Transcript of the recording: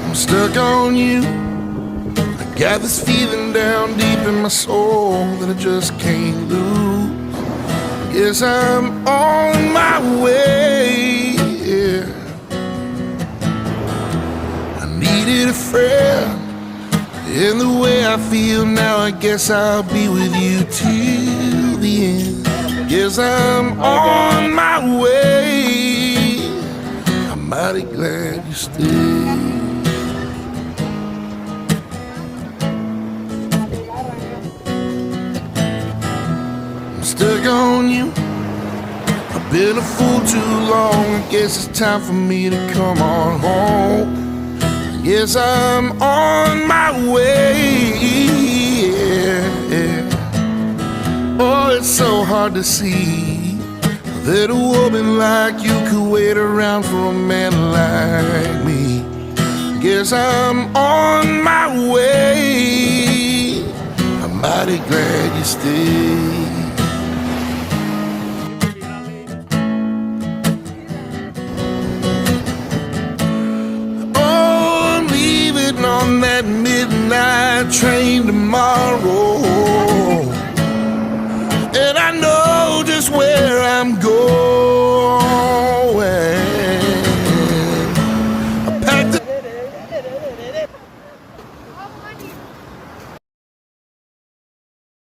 I'm stuck on you. I got this feeling down deep in my soul that I just can't lose. Guess I'm on my way, yeah. I needed a friend, and the way I feel now, I guess I'll be with you till the end. Guess I'm on my way. I'm mighty glad you stayed. I'm stuck on you. I've been a fool too long. I guess it's time for me to come on home. Yes, I'm on my way, yeah. Oh, it's so hard to see that a woman like you could wait around for a man like me. Guess I'm on my way. I'm mighty glad you stayed. On that midnight train tomorrow, and I know just where I'm going.